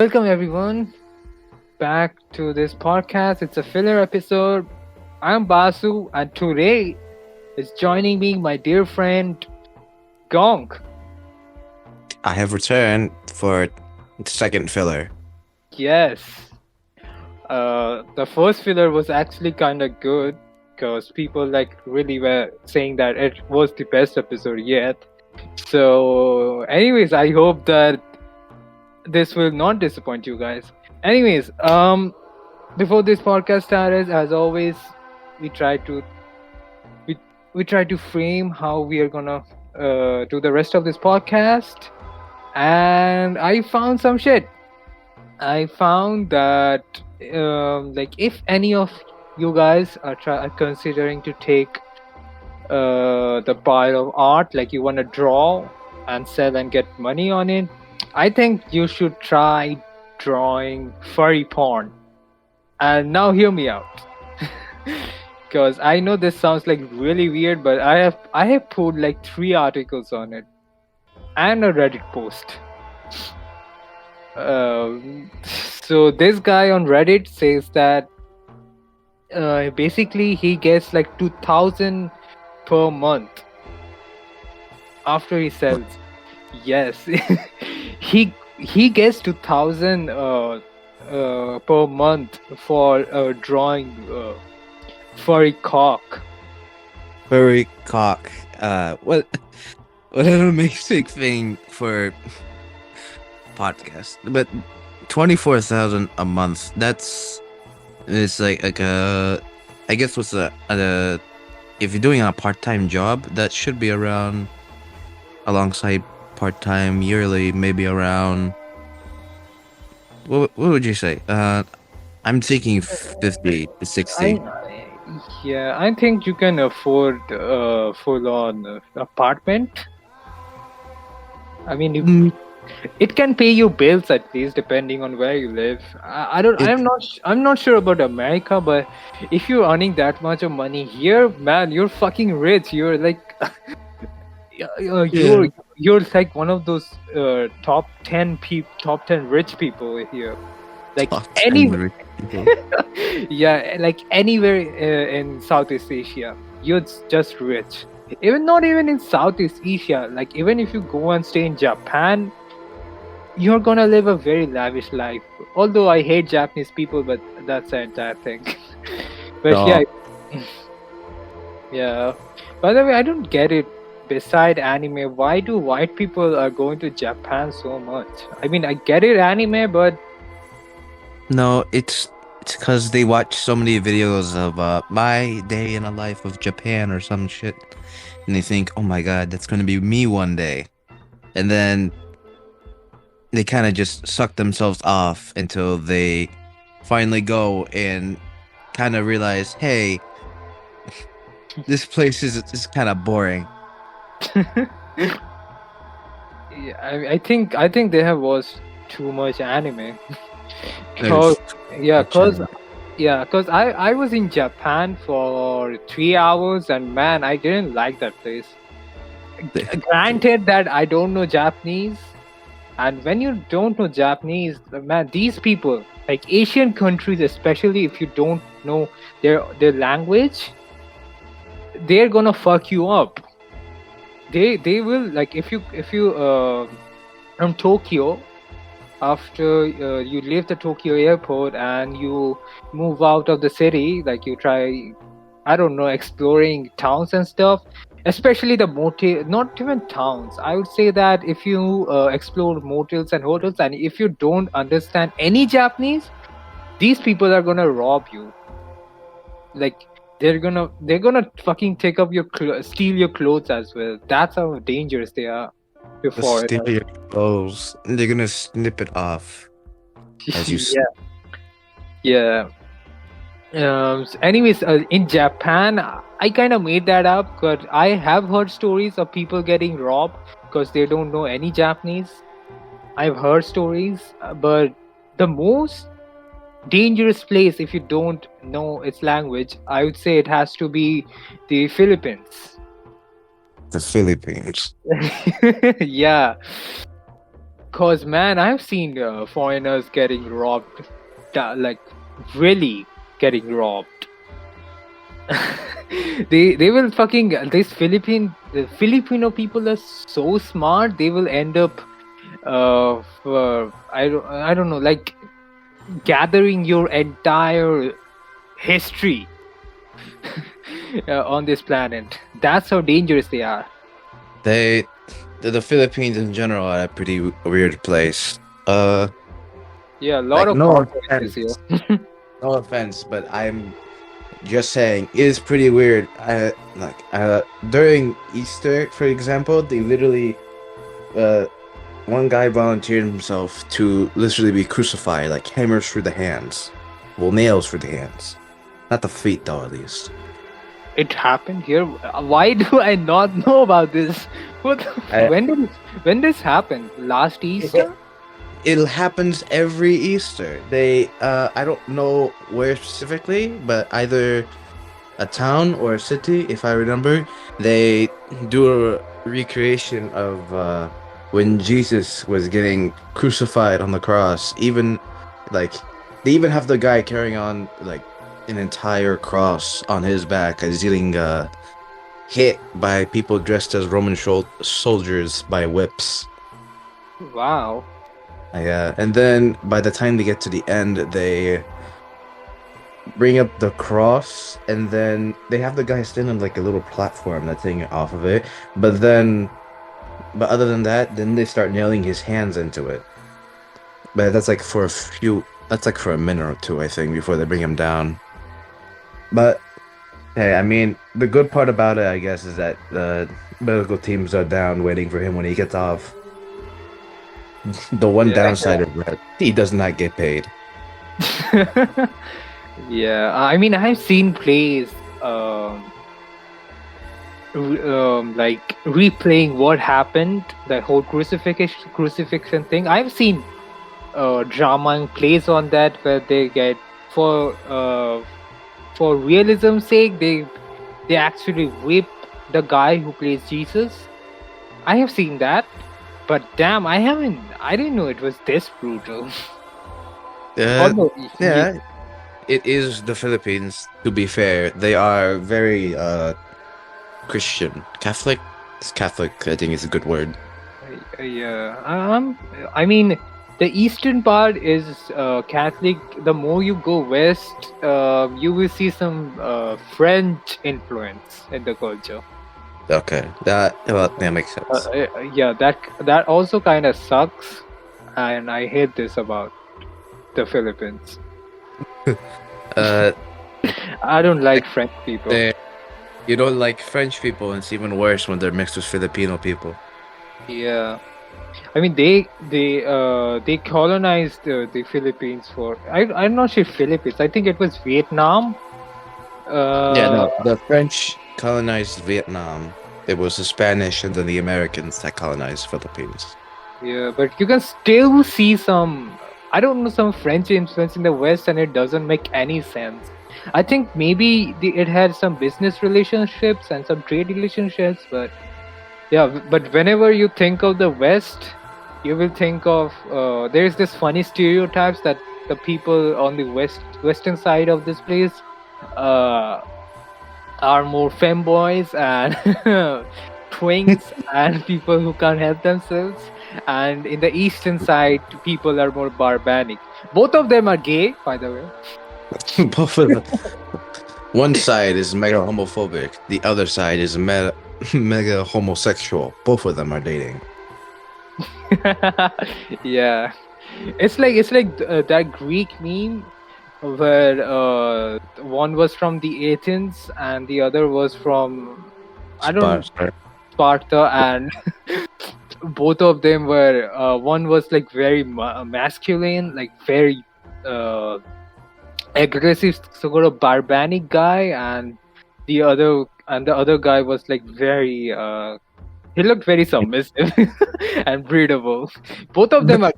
Welcome everyone back to this podcast. It's a filler episode. I'm Basu and today is joining me my dear friend Gonk. I have returned for the second filler. Yes. The first filler was actually kind of good because people really were saying that it was the best episode yet. So anyways, I hope that this will not disappoint you guys. Anyways, before this podcast started, as always, we try to we, we try to frame how we are gonna do the rest of this podcast, and I found some shit. I found that if any of you guys are considering to take the pile of art, like you want to draw and sell and get money on it, I think you should try drawing furry porn. And now hear me out. Because I know this sounds like really weird, but I have put like 3 articles on it and a Reddit post. So this guy on Reddit says that basically he gets like 2,000 per month after he sells. Yes, he gets 2,000 per month for drawing furry cock. Furry cock. What an amazing thing for podcast. But 24,000 a month. It's like a. I guess what's a if you're doing a part-time job, that should be around alongside part-time yearly, maybe around. What would you say? I'm thinking 50 to 60. Yeah, I think you can afford full-on apartment. I mean, it can pay your bills at least, depending on where you live. I don't. It, I'm not sure about America, but if you're earning that much of money here, man, you're fucking rich. You're like, yeah. you're like one of those top 10 rich people here. Like Top any 10 rich people. yeah, like anywhere in Southeast Asia, you're just rich. Even not even in Southeast Asia, like even if you go and stay in Japan, you're gonna live a very lavish life. Although I hate Japanese people, but that's the entire thing. But yeah, No, yeah. By the way, I don't get it. Beside anime, why do white people are going to Japan so much? I mean, I get it, anime, but no, it's because they watch so many videos of my day in a life of Japan or some shit, and they think, oh my god, that's gonna be me one day, and then they kind of just suck themselves off until they finally go and kind of realize, hey, this place is kind of boring. yeah, I think they have watched too much anime. There's Cause yeah, much cause anime. yeah, cause I was in Japan for 3 hours and man, I didn't like that place. Granted that I don't know Japanese, and when you don't know Japanese, man, these people, like Asian countries, especially if you don't know their language, they're gonna fuck you up. They will, like, if you from Tokyo, after you leave the Tokyo airport and you move out of the city, like you try, I don't know, exploring towns and stuff, especially the motel, not even towns. I would say that if you explore motels and hotels, and if you don't understand any Japanese, these people are gonna rob you. Like they're gonna fucking take up steal your clothes as well. That's how dangerous they are The before it. steal your clothes. They're gonna snip it off as you. Yeah, yeah. Anyways, in Japan, I kind of made that up because I have heard stories of people getting robbed because they don't know any Japanese. I've heard stories, but the most dangerous place if you don't know its language, I would say it has to be the Philippines. The Philippines. Yeah, Cause man, I've seen foreigners getting robbed, like really getting robbed. They will fucking these the Filipino people are so smart. They will end up for I don't know, like gathering your entire history on this planet. That's how dangerous they are. They, the Philippines in general, are a pretty weird place. Yeah, a lot Like of no consequences offense, here. no offense, but I'm just saying it is pretty weird. During Easter, for example, they literally uh one guy volunteered himself to literally be crucified, like hammers for the hands, well, nails for the hands, not the feet though, at least. It happened here. Why do I not know about this? What? I, When this happened? Last Easter? it happens every Easter. I don't know where specifically, but either a town or a city, if I remember, they do a recreation of when Jesus was getting crucified on the cross. Even like they even have the guy carrying on like an entire cross on his back as getting hit by people dressed as Roman soldiers by whips. Wow. Yeah, and then by the time they get to the end, they bring up the cross, and then they have the guy stand on like a little platform that's hanging off of it. But other than that, then they start nailing his hands into it. But that's like for a few. That's like for a minute or two, I think, before they bring him down. But hey, I mean, the good part about it, I guess, is that the medical teams are down waiting for him when he gets off. The one Yeah. downside of that, he does not get paid. Yeah. I mean, I've seen plays like replaying what happened, the whole crucifixion thing. I've seen drama and plays on that where they get for realism's sake they actually whip the guy who plays Jesus. I have seen that, but damn, I didn't know it was this brutal. Although, Yeah, it is the Philippines. To be fair, they are very Christian, Catholic. It's Catholic, I think, is a good word. yeah, I mean, the eastern part is Catholic. The more you go west, you will see some French influence in the culture. Okay, that makes sense. Yeah, that also kind of sucks, and I hate this about the Philippines. Uh, I don't like French people. you don't like French people, and it's even worse when they're mixed with Filipino people. Yeah, I mean they colonized the Philippines for I'm not sure Philippines. I think it was Vietnam. Yeah, no, the French colonized Vietnam. It was the Spanish and then the Americans that colonized Philippines. Yeah, but you can still see some, I don't know, some French influence in the West, and it doesn't make any sense. I think maybe it had some business relationships and some trade relationships, but yeah, but whenever you think of the West, you will think of there's this funny stereotypes that the people on the western side of this place uh, are more femboys and twinks and people who can't help themselves, and in the eastern side people are more barbaric. Both of them are gay, by the way. Both of them. One side is mega homophobic. The other side is mega homosexual. Both of them are dating. Yeah, it's like that Greek meme where one was from the Athens and the other was from, I don't, Sparta, and both of them were one was like very masculine, like very aggressive sort of barbaric guy, and the other guy was like very he looked very submissive and breedable. Both of them are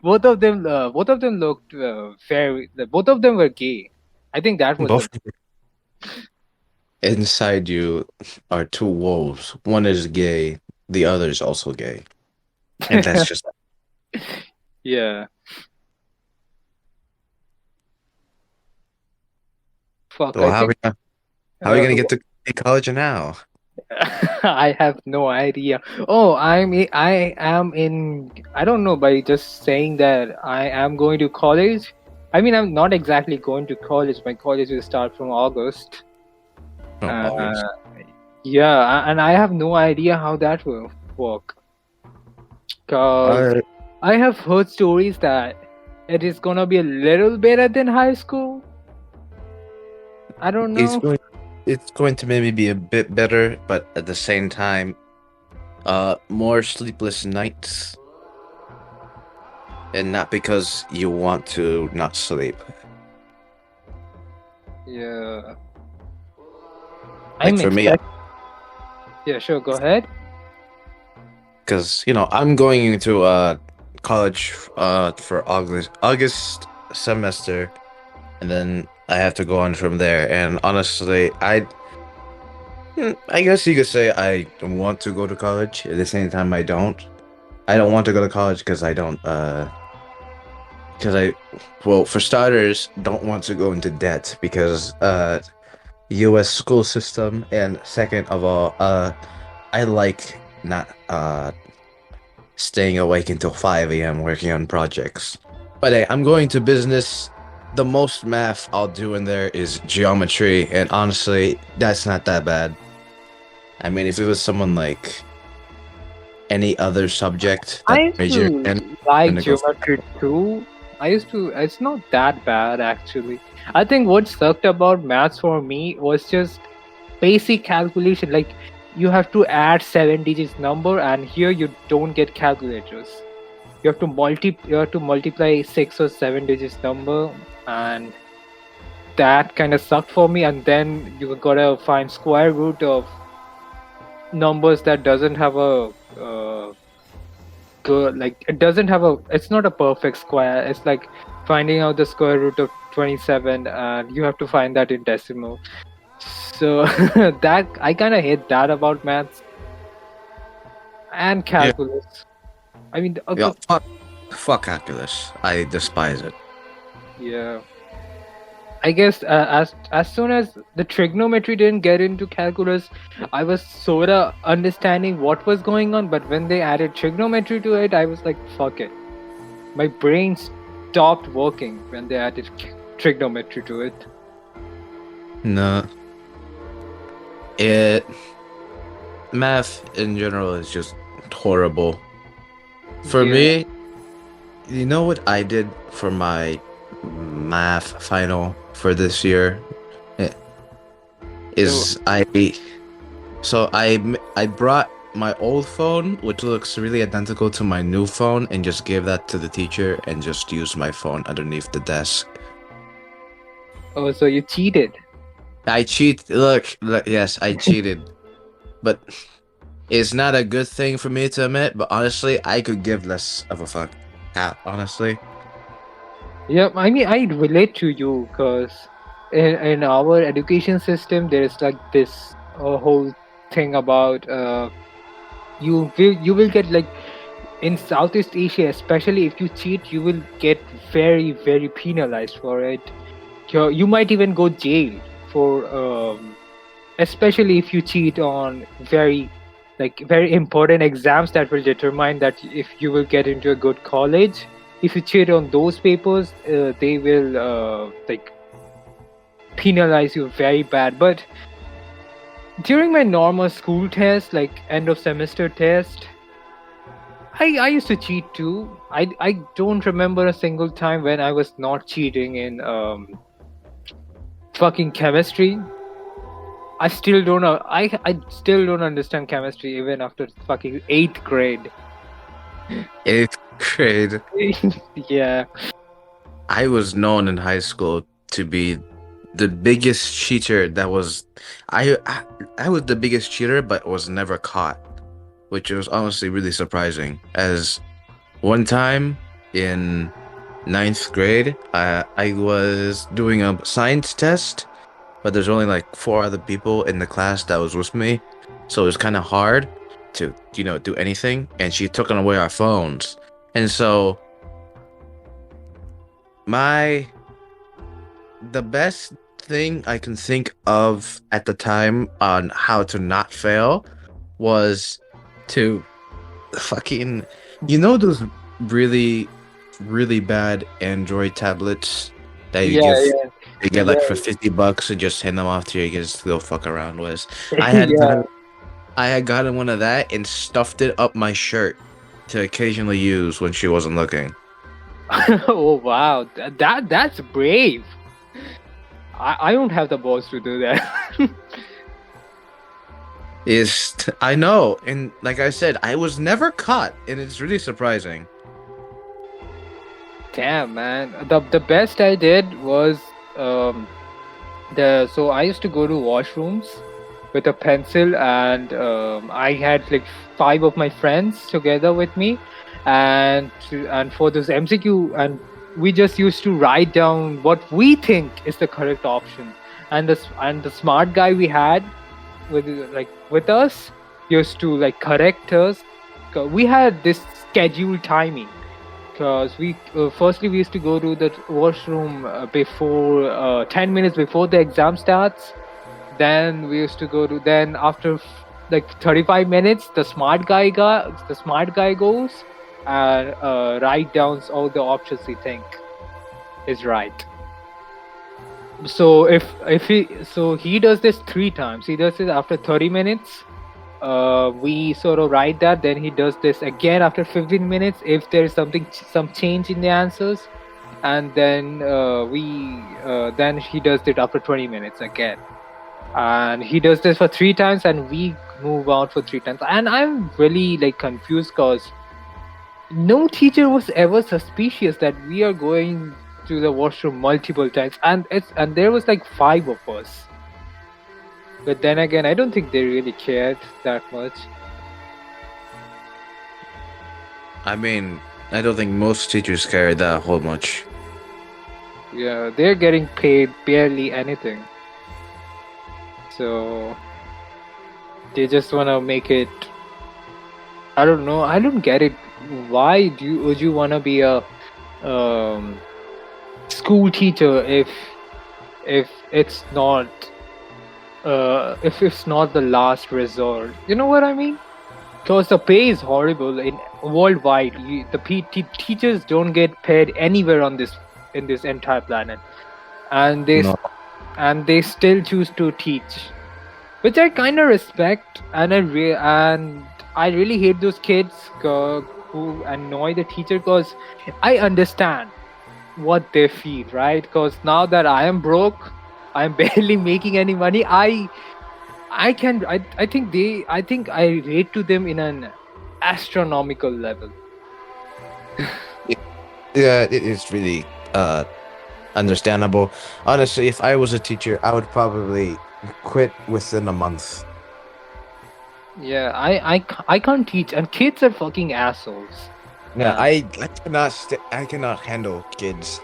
both of them looked very, both of them were gay. I think that was Both inside you are two wolves. One is gay, the other is also gay. and that's just Yeah. Fuck, well. I think How are you uh, gonna get to college now? I have no idea. Oh, I am in. I don't know, by just saying that I am going to college. I mean, I'm not exactly going to college. My college will start from August. Oh, Uh, August. yeah, and I have no idea how that will work. Cause Uh, I have heard stories that it is gonna be a little better than high school. I don't it's know. going it's going to maybe be a bit better, but at the same time, more sleepless nights, and not because you want to not sleep. Yeah, Like I'm for me, expect. Yeah, sure. Go ahead. because I'm going into college for August semester, and then I have to go on from there. And honestly, I guess you could say I want to go to college. At the same time, I don't. I don't want to go to college because I don't. Because well, for starters, don't want to go into debt because U.S. school system, and second of all, I like not staying awake until 5 a.m. working on projects. But hey, I'm going to business. The most math I'll do in there is geometry, and honestly, that's not that bad. I mean, if it was someone like any other subject I that used major in, to I'm like gonna go for geometry too. I used to. It's not that bad actually. I think what sucked about maths for me was just basic calculation. Like you have to add 7 digits number, and here you don't get calculators. You have to multiply 6 or 7 digits number, and that kind of sucked for me. And then you gotta find square root of numbers that doesn't have a good, like it doesn't have a, it's not a perfect square. It's like finding out the square root of 27, and you have to find that in decimal. So that I kind of hate that about maths and yeah, calculus. I mean, yeah. okay, Fuck calculus. I despise it. yeah. I guess as soon as the trigonometry didn't get into calculus, I was sorta understanding what was going on. But when they added trigonometry to it, I was like, "Fuck it." My brain stopped working when they added trigonometry to it. No, it math in general is just horrible. For Yeah. me, you know what I did for my math final for this year? Eh, So, Is I brought my old phone, which looks really identical to my new phone, and just gave that to the teacher and just used my phone underneath the desk. oh, so you cheated. I cheat. Look, yes, I cheated, but it's not a good thing for me to admit. But honestly, I could give less of a fuck. Honestly, Yeah, I mean, I relate to you because in our education system, there is like this whole thing about you will get like in Southeast Asia, especially if you cheat, you will get very penalized for it. You might even go jail for especially if you cheat on very important exams that will determine that if you will get into a good college. If you cheat on those papers, they will like penalize you very bad. But during my normal school test, like end of semester test, I used to cheat too. I don't remember a single time when I was not cheating in fucking chemistry. I still don't know. I still don't understand chemistry even after fucking eighth grade. 8th grade. Yeah. I was known in high school to be the biggest cheater. I was the biggest cheater, but was never caught, which was honestly really surprising. As one time in 9th grade, I was doing a science test, but there's only like 4 other people in the class that was with me, so it was kind of hard. to do anything, and she took away our phones. And so my the best thing I can think of at the time on how to not fail was to fucking those really really bad Android tablets that Yeah, yeah, you get like for yeah, $50 and just hand them off to your kids to go fuck around with. I had yeah. gotten I had gotten one of that and stuffed it up my shirt to occasionally use when she wasn't looking. Oh wow, that's brave. I don't have the balls to do that. I know, and like I said, I was never caught, and it's really surprising. Damn, man. The best I did was um so I used to go to washrooms with a pencil, and I had like five of my friends together with me, and for this MCQ, and we just used to write down what we think is the correct option, and the smart guy we had with us used to like correct us. We had this scheduled timing because we firstly we used to go to the washroom before 10 minutes before the exam starts. Then we used to go to then after like 35 minutes the smart guy goes and write down all the options he think is right. So he does this three times. He does it after 30 minutes. We sort of write that. Then he does this again after 15 minutes if there is some change in the answers, and then he does it after 20 minutes again. And he does this for three times, and we move on for three times. And I'm really like confused because no teacher was ever suspicious that we are going to the washroom multiple times, and there was like five of us. But then again, I don't think they really cared that much. I mean, I don't think most teachers care that whole much. Yeah, they're getting paid barely anything. So they just wanna make it. I don't know. I don't get it. Why would you wanna be a school teacher if it's not if it's not the last resort? You know what I mean? Because the pay is horrible in worldwide. Teachers don't get paid anywhere in this entire planet, and No. they still choose to teach, which I kind of respect, and I really hate those kids who annoy the teacher because I understand what they feel, right? Because now that I am broke, I'm barely making any money. I think I rate to them in an astronomical level. Yeah, it is really understandable. Honestly, if I was a teacher, I would probably quit within a month. Yeah, I can't teach, and kids are fucking assholes. Yeah, I cannot handle kids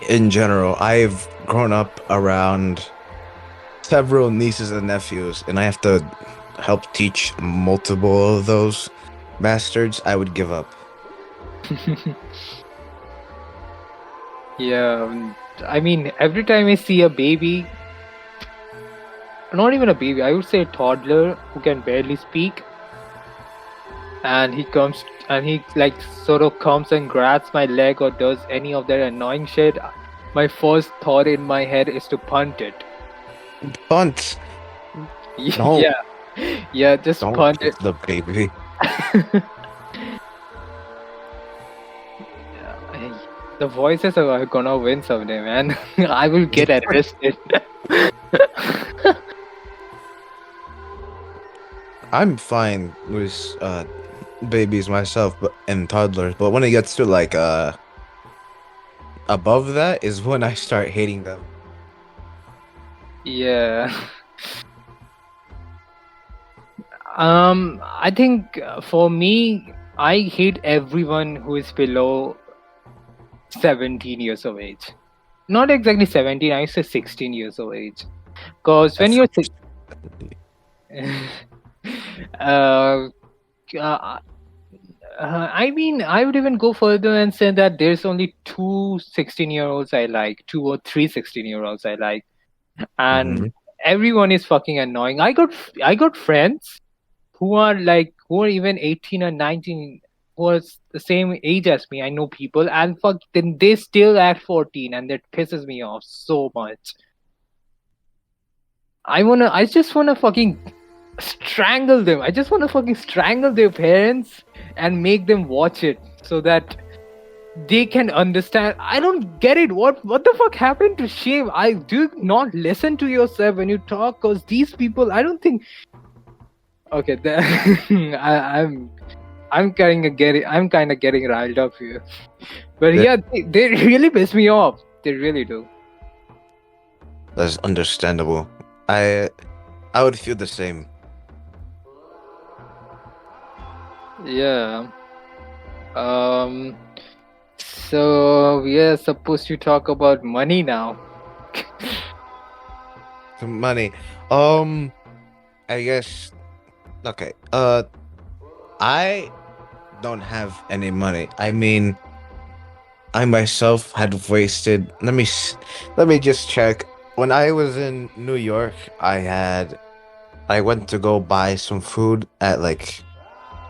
in general. I've grown up around several nieces and nephews, and I have to help teach multiple of those bastards. I would give up. Yeah, I mean, every time I see a baby, not even a baby, I would say a toddler who can barely speak, and he like sort of comes and grabs my leg or does any of that annoying shit, my first thought in my head is to punt it. Punt. No. Yeah, just Don't punt hit it. the baby. The voices are gonna win someday, man. I will get arrested. I'm fine with babies myself, and toddlers, but when it gets to like above that is when I start hating them. Yeah. I think for me, I hate everyone who is below 17 years of age. Not exactly 17, I say 16 years of age. Because when you're uh, Uh, I mean, I would even go further and say that there's only two 16-year-olds I like, two or three 16-year-olds I like, Mm-hmm. and everyone is fucking annoying. I got friends who are even 18 or 19, who are the same age as me. I know people, and fuck, then they still act 14, and that pisses me off so much. I just wanna fucking strangle them. I just wanna fucking strangle their parents and make them watch it so that they can understand. I don't get it. What the fuck happened to shame? I do not listen to yourself when you talk, cause these people. I don't think. Okay, I'm I'm kind of getting riled up here. But That, yeah, they really piss me off. They really do. that's understandable. I would feel the same. Yeah. Um. So we are supposed to talk about money now. Money. I guess. Okay. I don't have any money. I mean, I myself had wasted. Let me just check. When I was in New York, I went to go buy some food at like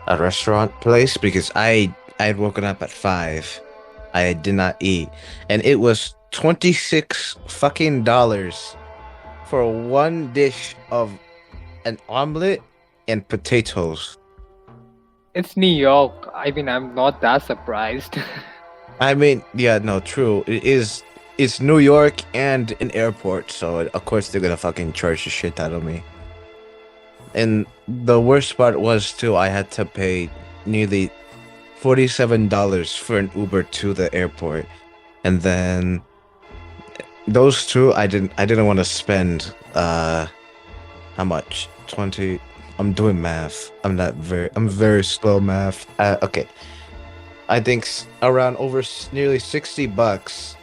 a restaurant place because I had woken up at 5. I did not eat, and it was 26 fucking dollars for one dish of an omelet and potatoes. It's New York. I mean, I'm not that surprised. I mean, yeah, no, true. It's New York and an airport, so of course they're gonna fucking charge the shit out of me. And the worst part was too, I had to pay nearly $47 for an Uber to the airport. And then those two I didn't want to spend how much? 20. I'm doing math. I'm very slow math. Okay. I think around over nearly $60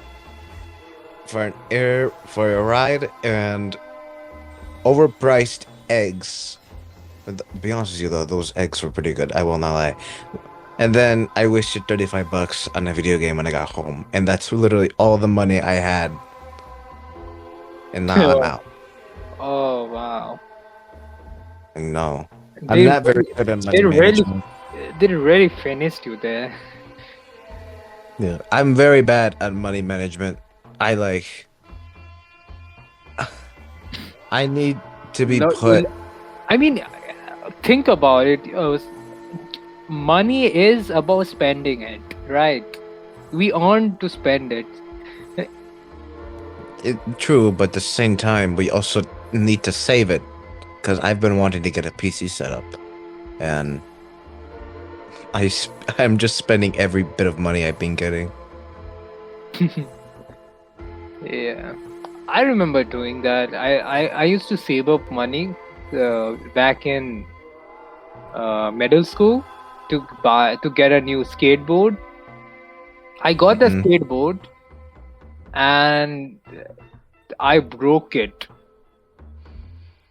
for a ride and overpriced eggs. But be honest with you though, those eggs were pretty good. I will not lie. And then I wasted $35 on a video game when I got home, and that's literally all the money I had. And now I'm out. Oh wow. No, I'm They not very really, good at money they really, management. they really finished you there. Yeah, I'm very bad at money management. I like. I need to be No, put. I mean, think about it. Money is about spending it, right? We earn to spend it. True, but at the same time, we also need to save it because I've been wanting to get a PC set up, and I'm just spending every bit of money I've been getting. Yeah, I remember doing that. I used to save up money back in middle school to get a new skateboard. I got the Mhm. skateboard and I broke it.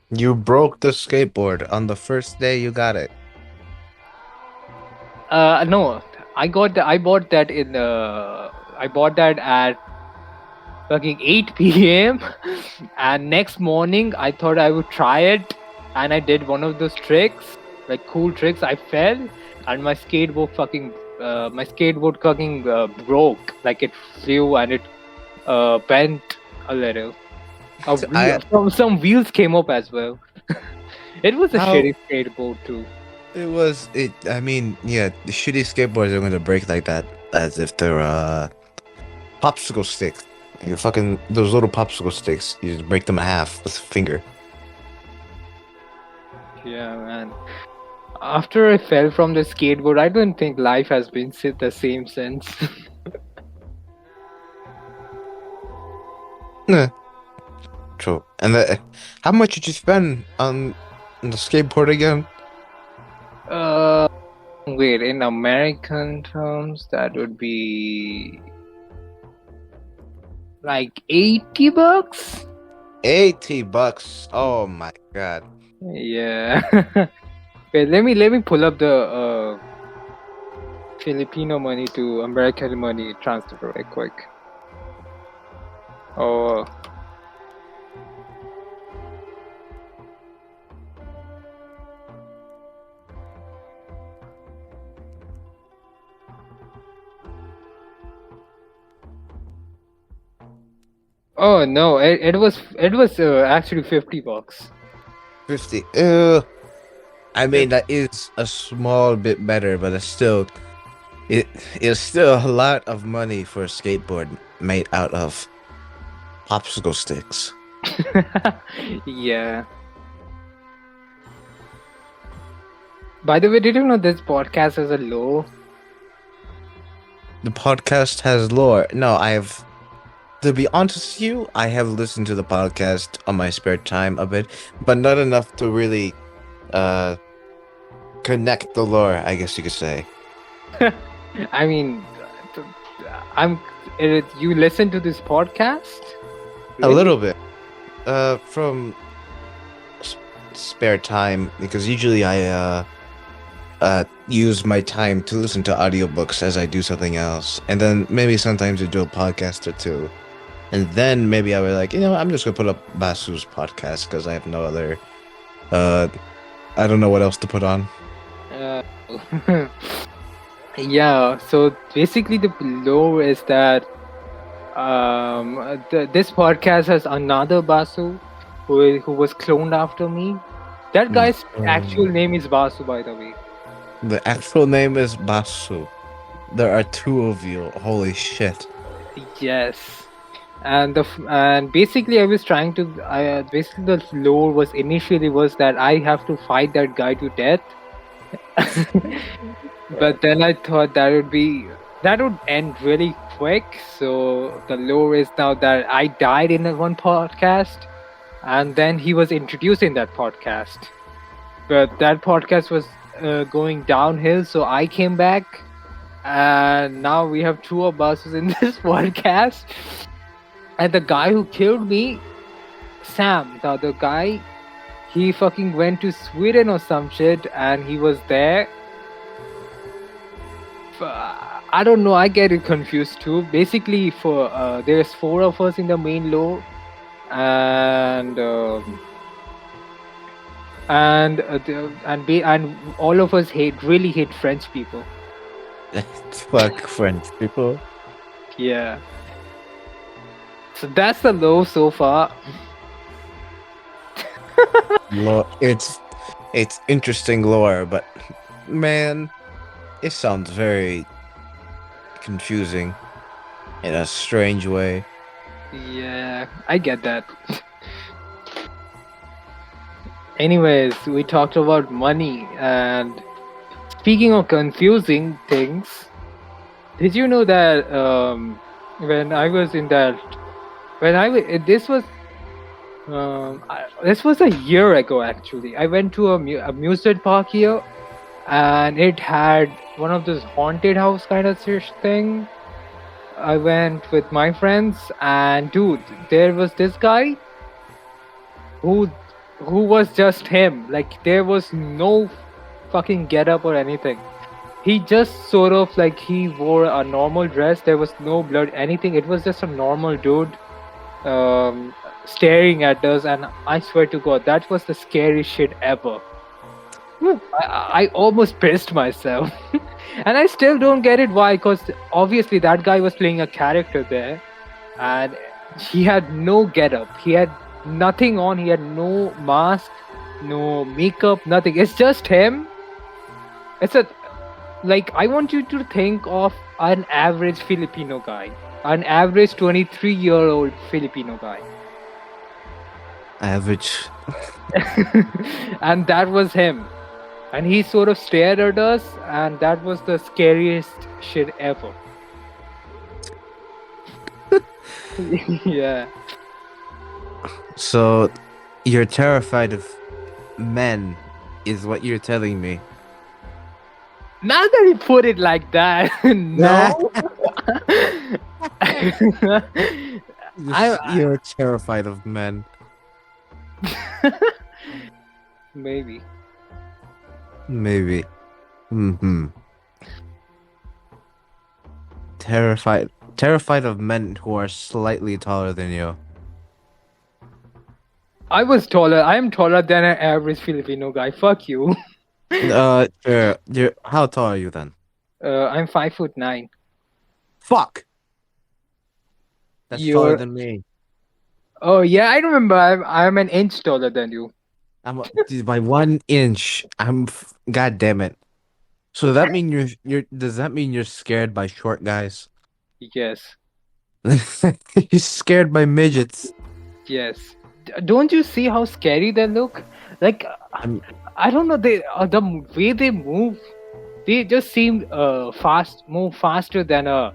You broke the skateboard on the first day you got it. No, I bought that I bought that at fucking 8 p.m. and next morning I thought I would try it, and I did one of those tricks, like cool tricks. I fell and my skateboard fucking broke, like it flew and it bent a little. I Some wheels came up as well. It was a how shitty skateboard too. it was it. I mean, yeah, the shitty skateboards are gonna break like that as if they're popsicle sticks. You fucking those little popsicle sticks. You just break them in half with a finger. Yeah, man. After I fell from the skateboard, I don't think life has been the same since. Yeah, true. And how much did you spend on the skateboard again? uh, Wait, in American terms, that would be like $80. $80. Oh my god. Yeah. Wait, let me pull up the Filipino money to American money transfer right quick. Oh. Oh no! It was actually $50. 50. I mean, that is a small bit better, but it is still a lot of money for a skateboard made out of popsicle sticks. Yeah. By the way, did you know this podcast has a low? The podcast has lore. No, to be honest with you, I have listened to the podcast on my spare time a bit, but not enough to really uh connect the lore, I guess you could say. I mean, th- I'm. You listen to this podcast? A Really? little bit. From spare time, because usually I use my time to listen to audiobooks as I do something else, and then maybe sometimes I do a podcast or two, and then maybe I was like, I'm just gonna put up Basu's podcast because I have no other I don't know what else to put on. Uh, yeah. So basically, the low is that this podcast has another Basu who was cloned after me. That guy's actual name is Basu, by the way. The actual name is Basu. There are two of you. Holy shit. Yes. And basically I was trying to basically the lore was initially was that I have to fight that guy to death. But then I thought that would end really quick. So the lore is now that I died in one podcast, and then he was introduced in that podcast. But that podcast was going downhill, so I came back, and now we have two of us in this podcast. And the guy who killed me, Sam, the other guy, he fucking went to Sweden or some shit, and he was there. I don't know. I get it confused too. Basically, there's four of us in the main lore, and and all of us really hate French people. Fuck French people. Yeah. So that's the low so far. It's interesting lore, but man, it sounds very confusing in a strange way. Yeah, I get that. Anyways, we talked about money, and speaking of confusing things, did you know that when I was in that when I wa- this was a year ago actually. I went to amusement park here, and it had one of those haunted house kind of thing. I went with my friends, and dude, there was this guy who was just him. Like there was no fucking get up or anything. He just sort of like he wore a normal dress. There was no blood, anything. It was just a normal dude staring at us, and I swear to God, that was the scariest shit ever. I almost pissed myself. And I still don't get it why, because obviously that guy was playing a character there, and he had no get up. He had nothing on. He had no mask, no makeup, nothing. It's just him. It's a like I want you to think of an average Filipino guy, an average 23-year-old Filipino guy. Average. And that was him. And he sort of stared at us, and that was the scariest shit ever. Yeah. So, you're terrified of men, is what you're telling me. Now that you put it like that, no. You're terrified of men. Maybe. Maybe. Hmm. Terrified of men who are slightly taller than you. I was taller. I am taller than an average Filipino guy. Fuck you. How tall are you then? I'm 5'9". Fuck! That's taller You're. than me. Oh yeah, I remember. I'm an inch taller than you. Dude, by 1 inch. God damn it. So does that mean does that mean you're scared by short guys? Yes. You're scared by midgets. Yes. Don't you see how scary they look? Like, I'm I don't know. The way they move, they just seem move faster than a.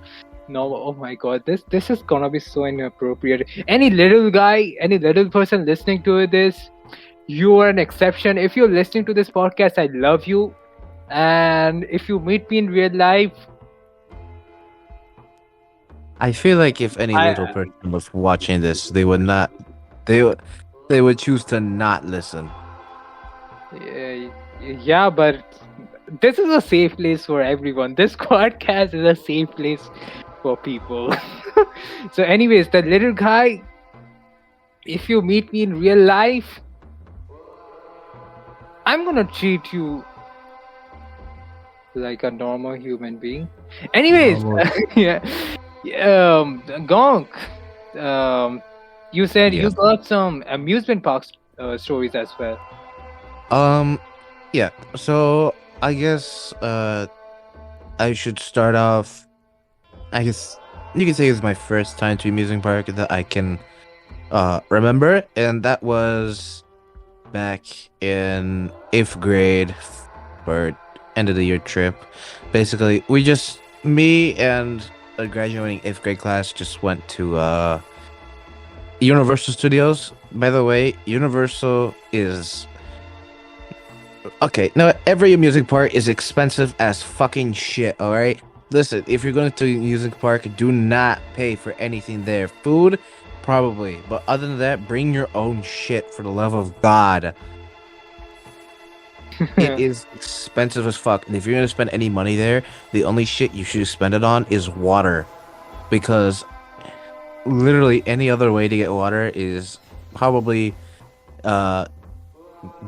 No, oh my god, this is gonna be so inappropriate. Any little guy, any little person listening to this, you are an exception. If you're listening to this podcast, I love you. And if you meet me in real life, I feel like if any little I person was watching this, they would not they would they would choose to not listen. yeah, but this is a safe place for everyone. This podcast is a safe place for people. So, anyways, the little guy, if you meet me in real life, I'm gonna treat you like a normal human being. Anyways, Normal. yeah, Gonk, you said you Yes. got some amusement park stories as well. Um yeah. So I guess I should start off. I guess you can say it's my first time to amusement park that I can remember, and that was back in 8th grade for end of the year trip. Basically, me and a graduating 8th grade class just went to Universal Studios. By the way, Universal is okay. No, every amusement park is expensive as fucking shit. All right. Listen, if you're going to a amusement park, do not pay for anything there. Food, probably, but other than that, bring your own shit for the love of God. It is expensive as fuck. And if you're gonna spend any money there, the only shit you should spend it on is water. Because literally any other way to get water is probably uh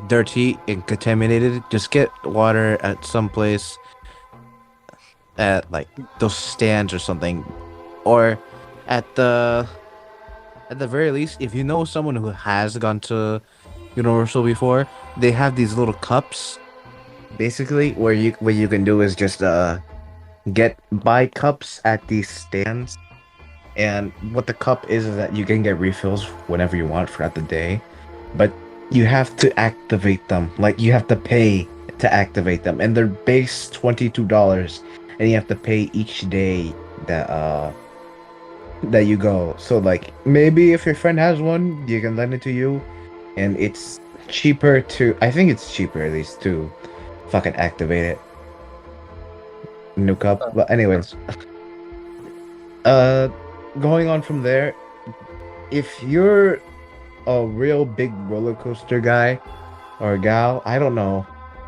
dirty and contaminated. Just get water at some place at like those stands or something. Or at the very least, if you know someone who has gone to Universal before, they have these little cups basically where you what you can do is just get buy cups at these stands, and what the cup is that you can get refills whenever you want throughout the day, but you have to activate them. Like you have to pay to activate them, and they're base $22, and you have to pay each day that that you go. So like maybe if your friend has one, you can lend it to you, and it's cheaper to. I think it's cheaper at least to fucking activate it. New cup. But anyways, uh, going on from there, if you're a real big roller coaster guy or gal, I don't know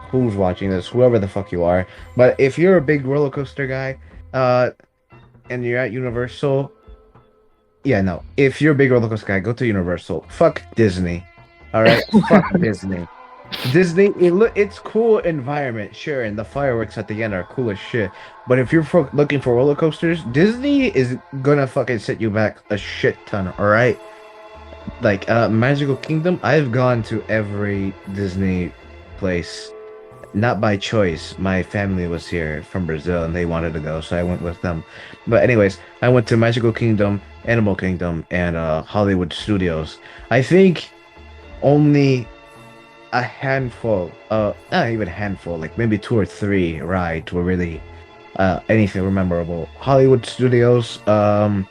who's watching this, whoever the fuck you are, but if you're a big roller coaster guy, uh, and you're at Universal, yeah, no, if you're a big roller coaster guy, go to Universal. Fuck Disney. All right, fuck Disney. Disney, it's cool environment, sure, and the fireworks at the end are cool as shit. But if you're looking for roller coasters, Disney is gonna fucking set you back a shit ton. All right, like Magical Kingdom, I've gone to every Disney place, not by choice. My family was here from Brazil and they wanted to go, so I went with them. But anyways, I went to Magical Kingdom, Animal Kingdom, and Hollywood Studios. I think only a handful, not even a handful, like maybe two or three rides were really anything memorable. Hollywood Studios, Tower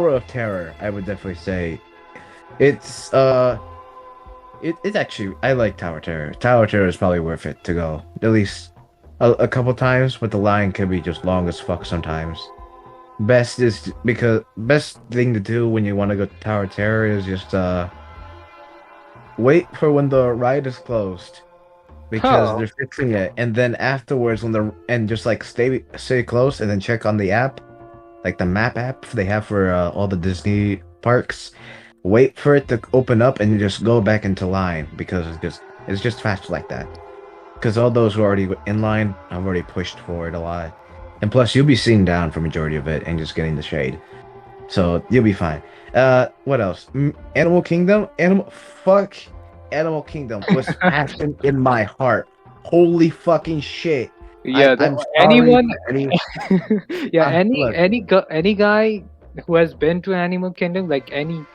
of Terror, I would definitely say it's it's actually I like Tower Terror. Tower Terror is probably worth it to go at least a couple times, but the line can be just long as fuck sometimes. Best thing to do when you want to go to Tower Terror is just wait for when the ride is closed. because Oh. they're fixing it. And then afterwards, when they're and just like stay close and then check on the app, like the map app they have for all the Disney parks. Wait for it to open up and just go back into line because it's just fast like that. Because all those who are already in line, I've already pushed forward a lot. And plus, you'll be sitting down for majority of it and just getting the shade. So you'll be fine. What else? Animal Kingdom? Fuck Animal Kingdom was passion in my heart. Holy fucking shit. Yeah, I'm sorry anyone, to any yeah, look, any guy who has been to Animal Kingdom, like any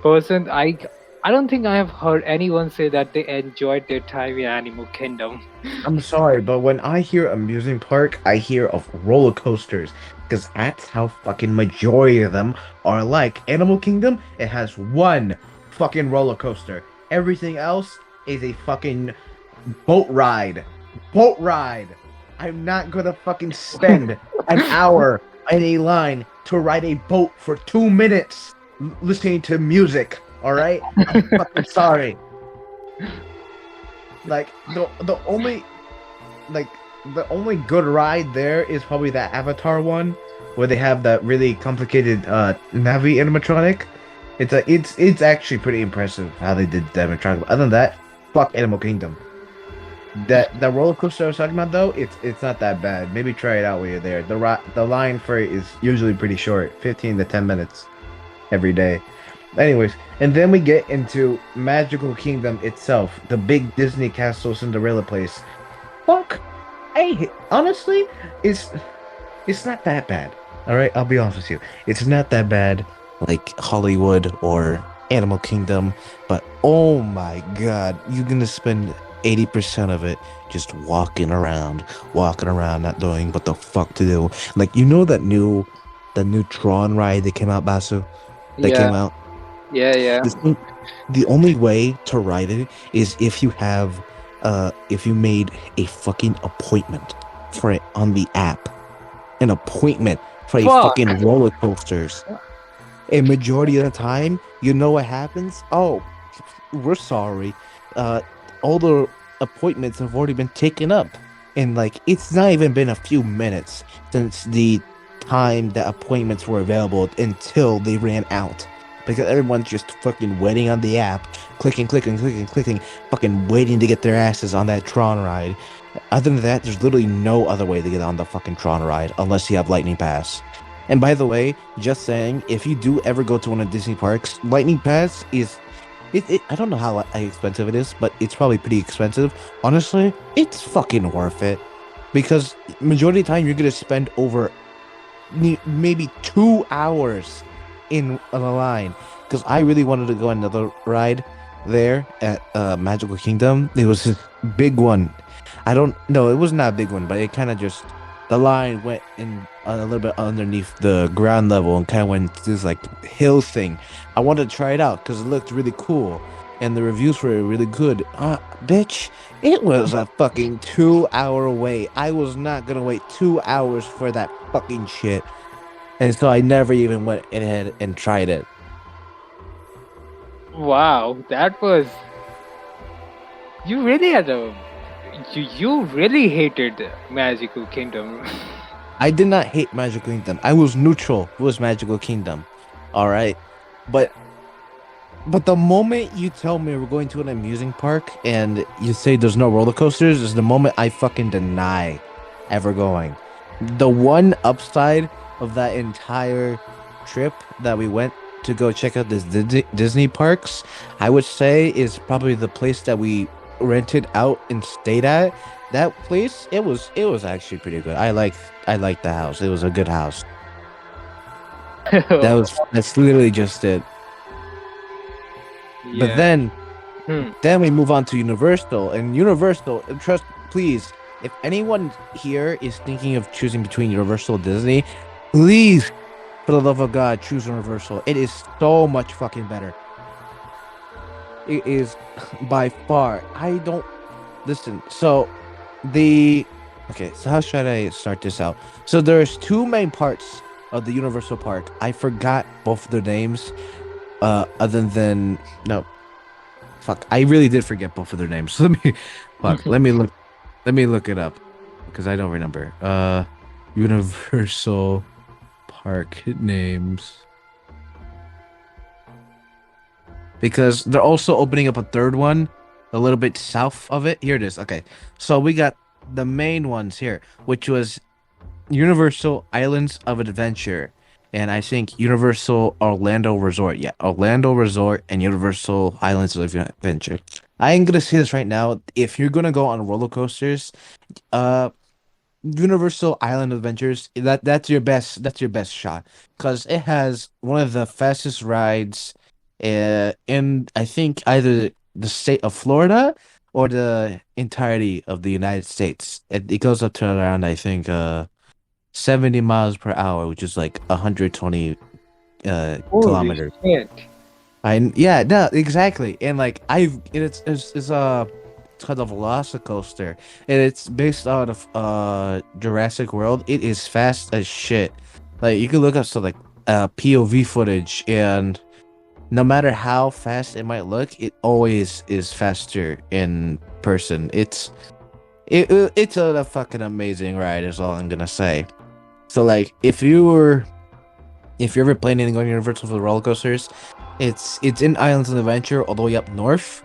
person, I don't think I have heard anyone say that they enjoyed their time in Animal Kingdom. I'm sorry, but when I hear amusement park, I hear of roller coasters because that's how fucking majority of them are like. Animal Kingdom, it has one fucking roller coaster. Everything else is a fucking boat ride. Boat ride. I'm not gonna fucking spend an hour in a line to ride a boat for 2 minutes listening to music. All right, I'm fucking sorry. Like like the only good ride there is probably that Avatar one, where they have that really complicated Navi animatronic. It's actually pretty impressive how they did the animatronic. But other than that, fuck Animal Kingdom. That roller coaster I was talking about though, it's not that bad. Maybe try it out when you're there. The line for it is usually pretty short, 15 to 10 minutes every day. Anyways, and then we get into Magical Kingdom itself, the big Disney Castle Cinderella place. Fuck, honestly, it's not that bad. All right, I'll be honest with you. It's not that bad like Hollywood or Animal Kingdom, but oh my god, you're gonna spend 80% of it just walking around, not knowing what the fuck to do. Like the new Tron ride that came out, Basu, that Yeah, came out. yeah. The, thing- the only way to ride it is if you made a fucking appointment for it on the app. An appointment for a Fuck. fucking roller coasters. A majority of the time, you know what happens? Oh, we're sorry. Uh, all the appointments have already been taken up. And like it's not even been a few minutes since the time that appointments were available until they ran out. Because everyone's just fucking waiting on the app, clicking, fucking waiting to get their asses on that Tron ride. Other than that, there's literally no other way to get on the fucking Tron ride unless you have Lightning Pass. And by the way, just saying, if you do ever go to one of Disney parks, Lightning Pass is I don't know how expensive it is, but it's probably pretty expensive. Honestly, it's fucking worth it because majority of the time you're gonna spend over maybe 2 hours in a line. Because I really wanted to go on another ride there at Magical Kingdom. It was a big one. I don't know. It was not a big one, but it kind of just the line went in a little bit underneath the ground level and kind of went to this like hill thing. I wanted to try it out because it looked really cool and the reviews were really good. Bitch, it was a fucking 2 hour wait. I was not gonna wait 2 hours for that fucking shit. And so I never even went ahead and tried it. Wow, that was, you really had a, you really hated Magical Kingdom. I did not hate Magical Kingdom. I was neutral with Magical Kingdom. All right. But the moment you tell me we're going to an amusing park and you say there's no roller coasters is the moment I fucking deny ever going. The one upside of that entire trip that we went to go check out this Disney parks, I would say is probably the place that we rented out and stayed at. That place, it was actually pretty good. I liked the house. It was a good house. That's literally just it. But Yeah. then Hmm. Then we move on to Universal. And Universal, trust, please, if anyone here is thinking of choosing between Universal and Disney, please, for the love of God, choose Universal. It is so much fucking better. It is by far. I don't listen. So how should I start this out? So there's two main parts of the Universal Park. I forgot both of their names. Other than no, Fuck, I really did forget both of their names. Let me, fuck, let me look it up because I don't remember. Universal Park names because they're also opening up a third one a little bit south of it. Here it is. Okay, so we got the main ones here, which was Universal Islands of Adventure, and I think Universal Orlando Resort. Yeah, Orlando Resort and Universal Islands of Adventure. I am gonna say this right now. If you're gonna go on roller coasters, uh, Universal Island Adventures, that's your best shot because it has one of the fastest rides in I think either the state of Florida or the entirety of the United States. It goes up to around I think 70 miles per hour, which is like 120 Holy kilometers. shit! I yeah, no, exactly. And like it's called a Velocicoaster, and it's based out of Jurassic World. It is fast as shit. Like you can look up some like POV footage, and no matter how fast it might look, it always is faster in person. It's a fucking amazing ride. Is all I'm gonna say. So like if you're ever planning on going to Universal for the roller coasters, it's in Islands of Adventure all the way up north.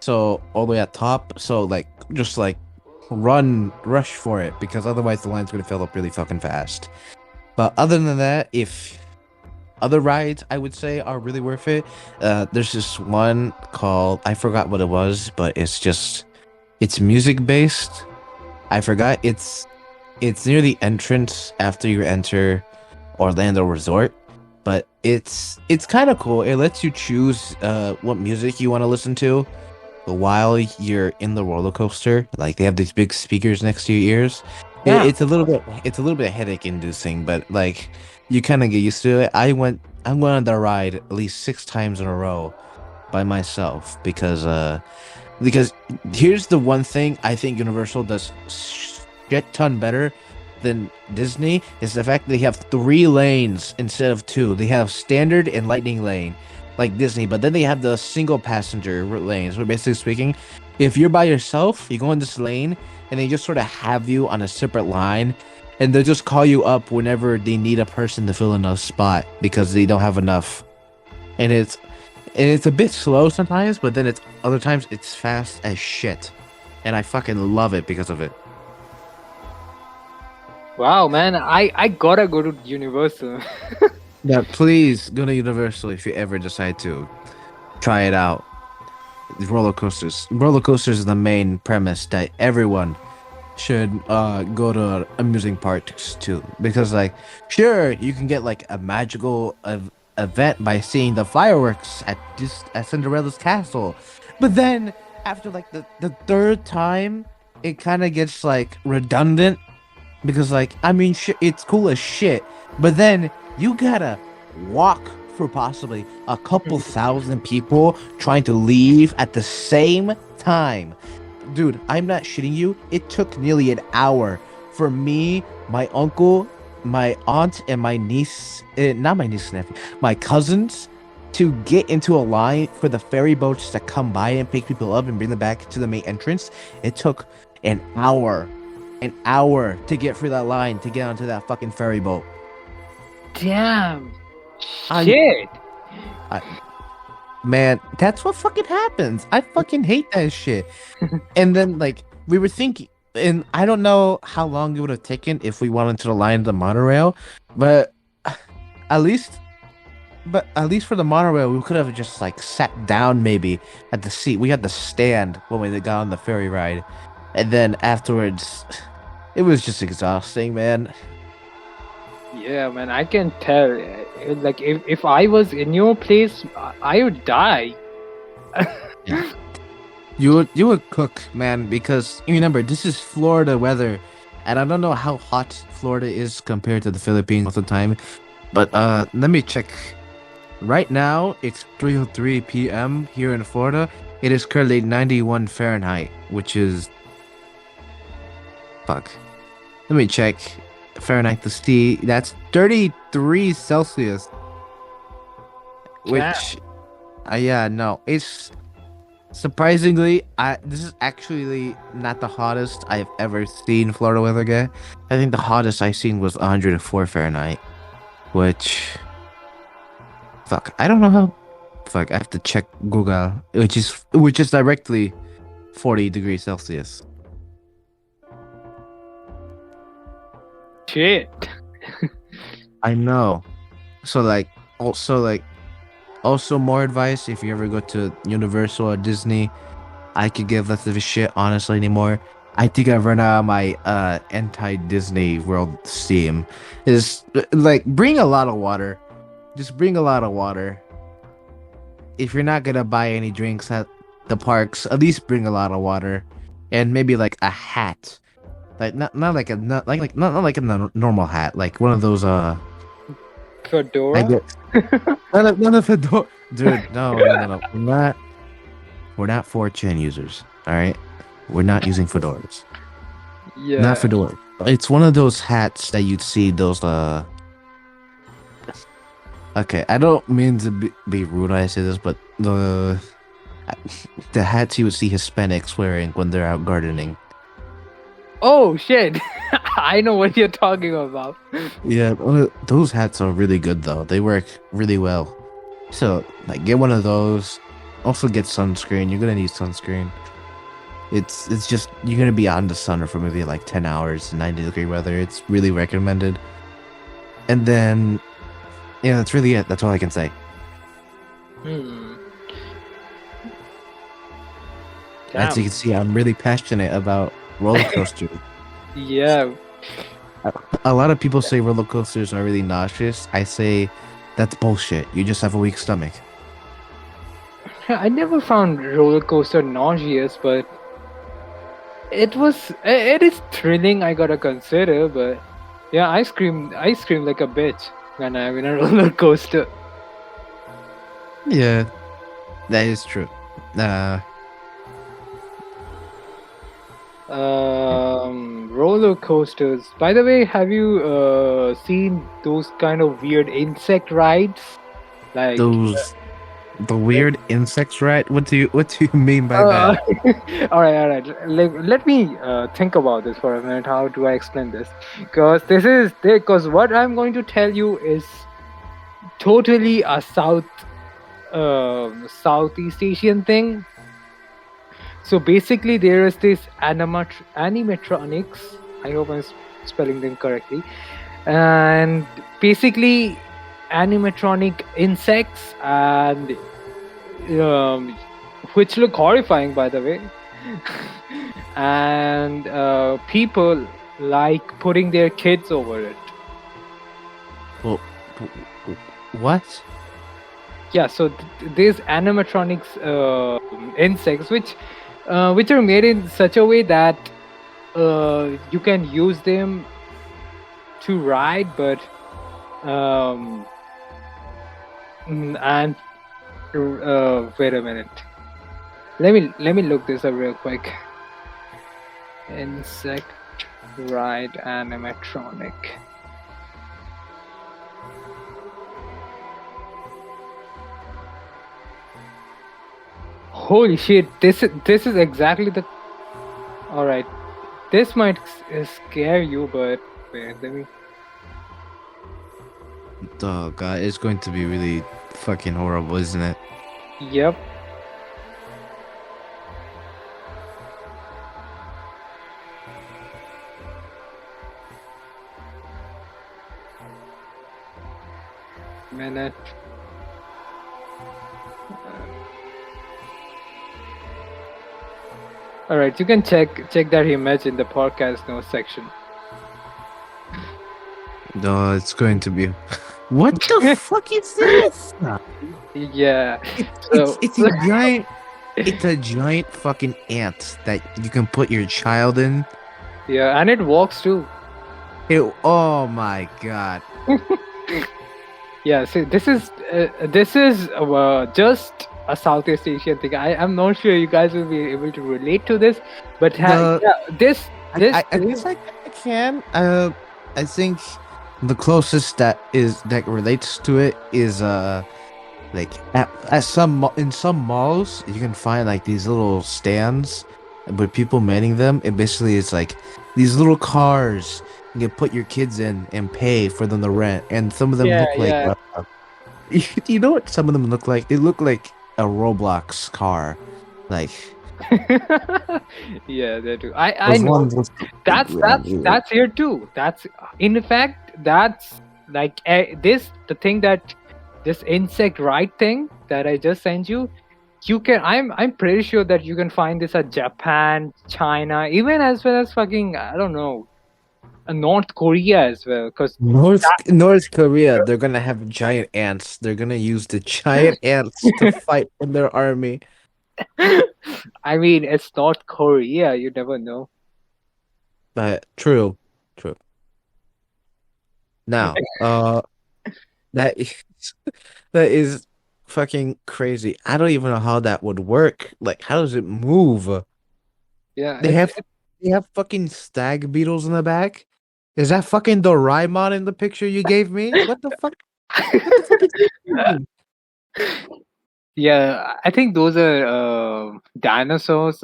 So all the way at top. So like just like rush for it because otherwise the line's gonna fill up really fucking fast. But other than that, if other rides I would say are really worth it. There's this one called I forgot what it was, but it's music based. I forgot it's near the entrance after you enter Orlando Resort, but it's kind of cool. It lets you choose what music you want to listen to while you're in the roller coaster. Like they have these big speakers next to your ears. Yeah. It's a little bit headache inducing, but like you kind of get used to it. I'm going on the ride at least 6 times in a row by myself because here's the one thing I think Universal does shit ton better than Disney is the fact that they have 3 lanes instead of 2. They have standard and lightning lane like Disney, but then they have the single passenger lanes. Where basically speaking, if you're by yourself, you go in this lane and they just sort of have you on a separate line and they'll just call you up whenever they need a person to fill in a spot because they don't have enough. And it's a bit slow sometimes, but then it's other times it's fast as shit. And I fucking love it because of it. Wow, man, I gotta go to Universal. Yeah, please go to Universal if you ever decide to try it out. The roller coasters. Roller coasters is the main premise that everyone should go to amusing parks too. Because like, sure, you can get like a magical event by seeing the fireworks at Cinderella's castle, but then after like the third time, it kind of gets like redundant because like I mean it's cool as shit, but then you gotta walk for possibly a couple thousand people trying to leave at the same time. Dude, I'm not shitting you. It took nearly an hour for me, my uncle, my aunt, and my niece, not my niece and nephew, my cousins to get into a line for the ferry boats to come by and pick people up and bring them back to the main entrance. It took an hour to get through that line to get onto that fucking ferry boat. Damn. I- Shit. Man, that's what fucking happens. I fucking hate that shit. And then like we were thinking, and I don't know how long it would have taken if we went into the line of the monorail, but at least for the monorail, we could have just like sat down maybe at the seat. We had to stand when we got on the ferry ride, and then afterwards, it was just exhausting, man. Yeah, man, I can tell. Like, if I was in your place, I would die. You would cook, man, because you remember this is Florida weather, and I don't know how hot Florida is compared to the Philippines all the time. But let me check. Right now, it's 3:03 p.m. here in Florida. It is currently 91 Fahrenheit, which is fuck. Let me check. Fahrenheit to see. That's 33 Celsius. Which, yeah, no, it's Surprisingly, this is actually not the hottest I've ever seen Florida weather get. I think the hottest I've seen was 104 Fahrenheit, which fuck, I don't know how. Fuck, I have to check Google, which is directly 40 degrees Celsius. Shit. I know. So also more advice if you ever go to Universal or Disney. I could give less of a shit honestly anymore. I think I've run out of my anti Disney World steam. Is like bring a lot of water. Just bring a lot of water. If you're not gonna buy any drinks at the parks, at least bring a lot of water, and maybe like a hat, like not like a not like a normal hat, like one of those I Fedora? get none of it, dude. No. We're not 4chan users. All right, we're not using fedoras. Not Yeah. fedora. It's one of those hats that you'd see those. Okay, I don't mean to be rude when I say this, but the hats you would see Hispanics wearing when they're out gardening. Oh shit. I know what you're talking about. Yeah, those hats are really good though. They work really well. So, like, get one of those. Also, get sunscreen. You're gonna need sunscreen. It's just you're gonna be out in the sun for maybe like 10 hours, 90-degree weather. It's really recommended. And then, yeah, that's really it. That's all I can say. Hmm. As you Damn. can see, I'm really passionate about roller coasters. Yeah. A lot of people say roller coasters are really nauseous. I say that's bullshit. You just have a weak stomach. I never found roller coaster nauseous, but it is thrilling. I gotta consider, but yeah, I scream like a bitch when I'm in a roller coaster. Yeah, that is true. Uh, Roller coasters. By the way, have you seen those kind of weird insect rides? Like, those the weird insects, right? What do you mean by uh, that? all right. Let me think about this for a minute. How do I explain this? Because what I'm going to tell you is totally a Southeast Asian thing. So basically, there is this animatronics. I hope I'm spelling them correctly. And basically, animatronic insects and which look horrifying, by the way. And people like putting their kids over it. Well, what? Yeah, so these animatronics insects which are made in such a way that you can use them to ride, but um and wait a minute, let me look this up real quick. Insect ride animatronic. Holy shit, this is exactly the. All right, this might scare you, but wait, let me. Oh god, it's going to be really fucking horrible, isn't it? Yep. Minute. All right, you can check that image in the podcast notes section. No, it's going to be. What the fuck is this? Yeah. So It's a giant. It's a giant fucking ant that you can put your child in. yeah, and it walks too. Oh my god. Yeah. See, this is just a Southeast Asian thing. I'm not sure you guys will be able to relate to this, but The- yeah, this I guess I can. I think the closest that relates to it is Like at in some malls, you can find like these little stands with people manning them. It basically is like these little cars you can put your kids in and pay for them to rent. And some of them Yeah, look like yeah. you know what some of them look like? They look like a Roblox car. Like Yeah, they do. I those know. ones look really. That's here too. That's in fact that's like the thing that this insect right thing that I just sent you. You can. I'm pretty sure that you can find this at Japan, China, even as well as fucking I don't know, North Korea as well. Because North Korea, they're gonna have giant ants. They're gonna use the giant ants to fight in their army. I mean, it's North Korea. You never know. But true, true. Now, that is that is fucking crazy. I don't even know how that would work. Like, how does it move? Yeah, They have they have fucking stag beetles in the back. Is that fucking Doraemon in the picture you gave me? What the fuck? What the fuck is happening? yeah. I think those are dinosaurs.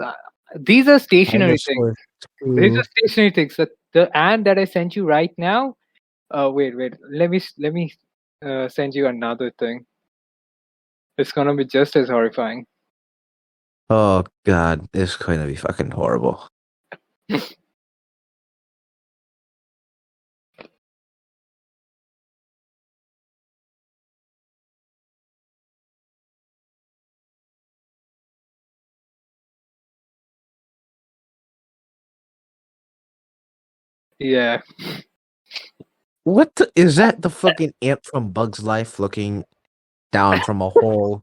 These are stationary things. Dinosaur These are 2. stationary things. The ant that I sent you right now. Wait. Let me send you another thing. It's gonna be just as horrifying. Oh god, it's going to be fucking horrible. Yeah. Is that the fucking ant from Bug's Life looking down from a hole?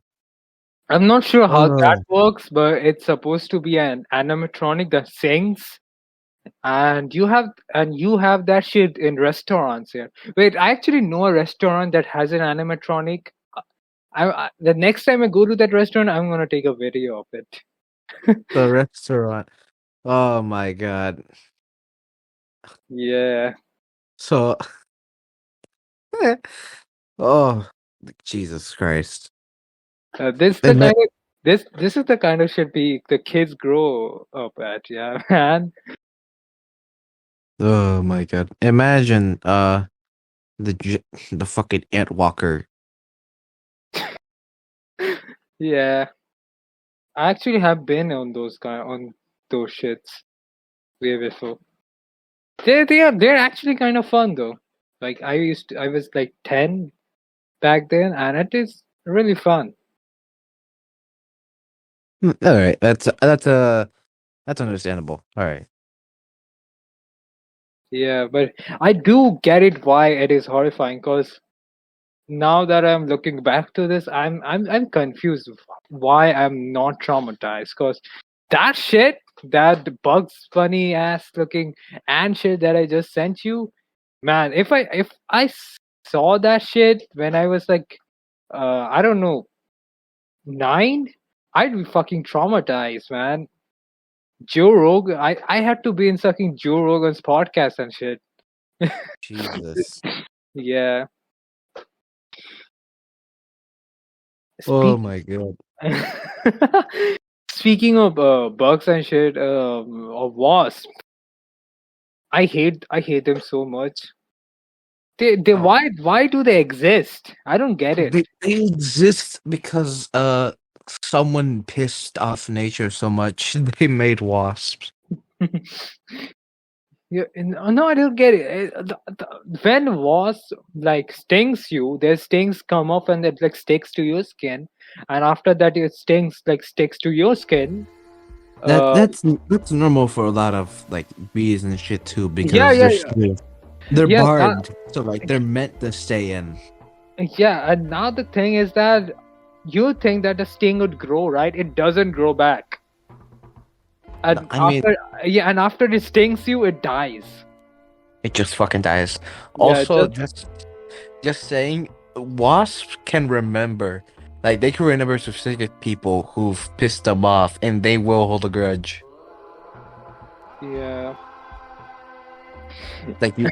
I'm not sure Oh how that no. works, but it's supposed to be an animatronic that sings, and you have that shit in restaurants here. Wait, I actually know a restaurant that has an animatronic. The next time I go to that restaurant, I'm gonna take a video of it. The restaurant. Oh my god. Yeah. So oh Jesus Christ. This the And kind that, of this is the kind of shit the kids grow up at. Yeah, man. oh my god. Imagine the fucking ant walker. Yeah, I actually have been on those shits way before. They're actually kind of fun though. Like I was like 10 back then, and it is really fun. All right. That's understandable. All right. Yeah, but I do get it why it is horrifying. Cause now that I'm looking back to this, I'm confused why I'm not traumatized. Cause that shit, that Bugs Bunny ass looking ant shit that I just sent you, man. If I saw that shit when I was like, I don't know, 9, I'd be fucking traumatized, man. Joe Rogan, I had to be in fucking Joe Rogan's podcast and shit. Jesus. Yeah. Oh Speak. my god. Speaking of bugs and shit, of wasps, I hate them so much. They Oh. why do they exist? I don't get it. They exist because someone pissed off nature so much they made wasps. Yeah, no, I don't get it. When wasp like stings you, their stings come off and it like sticks to your skin, and after that it stings like sticks to your skin. That Uh, that's normal for a lot of like bees and shit too yeah, because yeah, yeah, they're yeah. barbed, so like they're meant to stay in. Yeah, and now the thing is that you think that the sting would grow, right? It doesn't grow back. No, And I mean, after it stings you, it dies. it just fucking dies. Yeah, Also, just saying, wasps can remember. Like they can remember specific people who've pissed them off, and they will hold a grudge. yeah. Like you,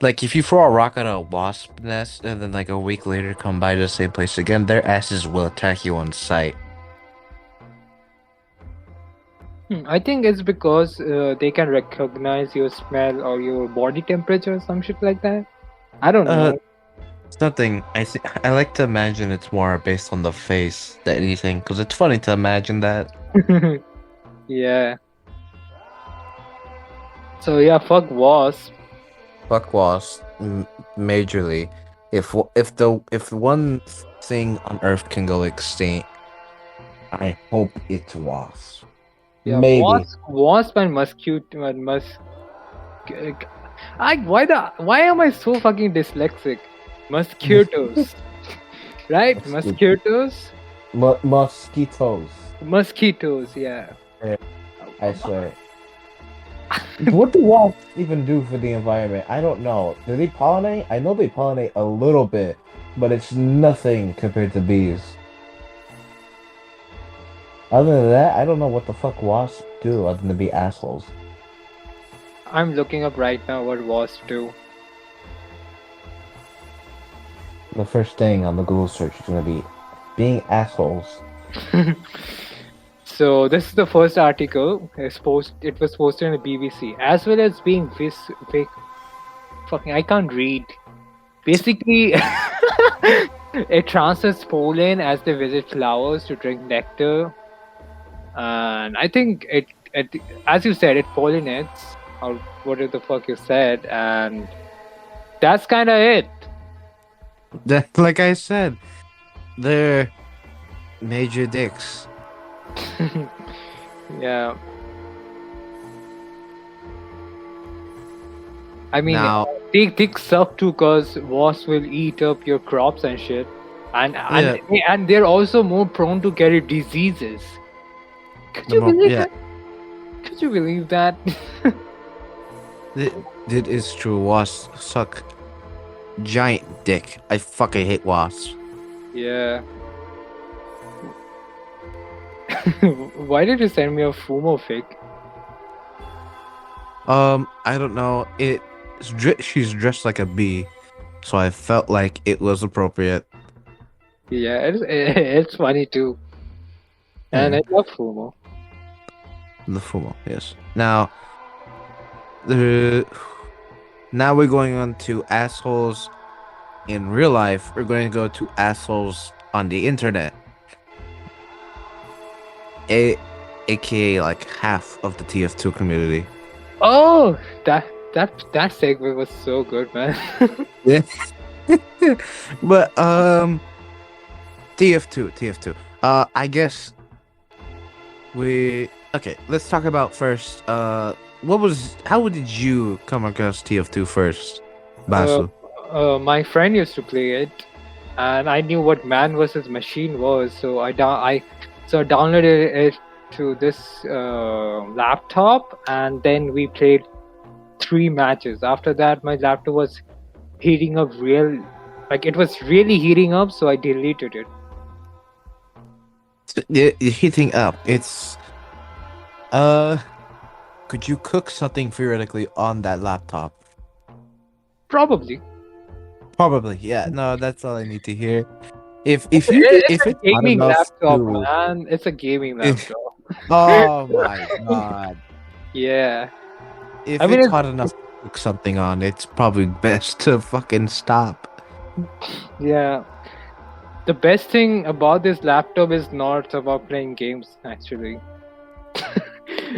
Like if you throw a rock at a wasp nest and then like a week later come by the same place again, their asses will attack you on sight. I think it's because they can recognize your smell or your body temperature or some shit like that. I don't Uh, know. something I like to imagine it's more based on the face than anything, because it's funny to imagine that. Yeah. So yeah, fuck wasp. Fuck wasps, majorly. If one thing on Earth can go extinct, I hope it's wasps. Yeah, Maybe. wasp and mosquito and why am I so fucking dyslexic? Mosquitoes, right? Mosquitoes, Mosquitoes. mosquitoes. Yeah. Yeah, I swear. What do wasps even do for the environment? I don't know. Do they pollinate? I know they pollinate a little bit, but it's nothing compared to bees. Other than that, I don't know what the fuck wasps do other than to be assholes. I'm looking up right now what wasps do. The first thing on the Google search is gonna be being assholes. So this is the first article. It was posted in the BBC, as well as being fucking. I can't read. Basically, it transfers pollen as they visit flowers to drink nectar, and I think it as you said, it pollinates, or whatever the fuck you said, and that's kind of it. Like I said, they're major dicks. Yeah. I mean, Now, they suck too, cause wasps will eat up your crops and shit, and they're also more prone to carry diseases. Could you believe yeah, that? Could you believe that? it is true. Wasps suck giant dick. I fucking hate wasps. Yeah. Why did you send me a Fumo fic? I don't know. She's dressed like a bee, so I felt like it was appropriate. Yeah, it's funny too, and Yeah. I love Fumo. The Fumo, yes. Now, the now we're going on to assholes in real life. We're going to go to assholes on the internet. AKA like half of the TF2 community. Oh, that segue was so good, man. Yeah. But TF2. I guess okay, let's talk about first how did you come across TF2 first, Basu? My friend used to play it, and I knew what Man versus Machine was, so I downloaded it to this laptop, and then we played 3 matches. After that, my laptop was heating up it was really heating up, so I deleted it. Heating up. It's could you cook something theoretically on that laptop? Probably. Probably, yeah. No, that's all I need to hear. If It's it's a hot gaming enough laptop, to, man. It's a gaming laptop. oh my god. Yeah. If I mean, it's hot enough to cook something on, it's probably best to fucking stop. yeah. The best thing about this laptop is not about playing games, actually.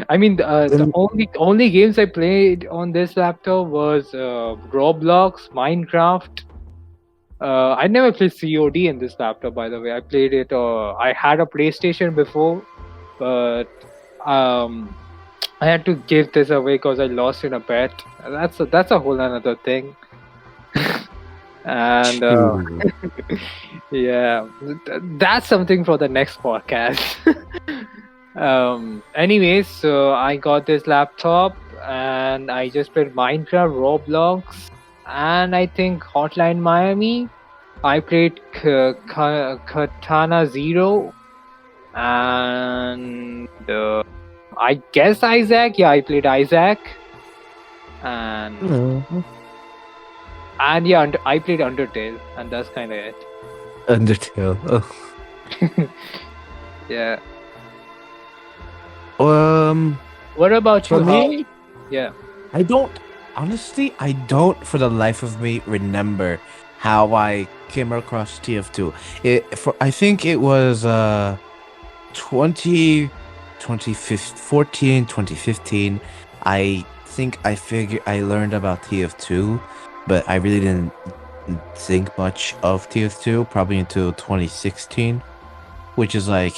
I mean, the only games I played on this laptop was Roblox, Minecraft. I never played COD in this laptop, by the way. I played it. I had a PlayStation before, but I had to give this away because I lost in a bet. That's a whole another thing. And yeah, that's something for the next podcast. Anyways, so I got this laptop and I just played Minecraft, Roblox, and I think Hotline Miami. I played Katana Zero, and I guess Isaac. Yeah, I played Isaac, and And yeah, I played Undertale, and that's kind of it. Undertale. Yeah. Um, What about for you? How? me, Yeah. I don't honestly, I don't for the life of me remember how I came across TF2. I think it was 20 2014 2015. I think I learned about TF2, but I really didn't think much of TF2 probably until 2016, which is like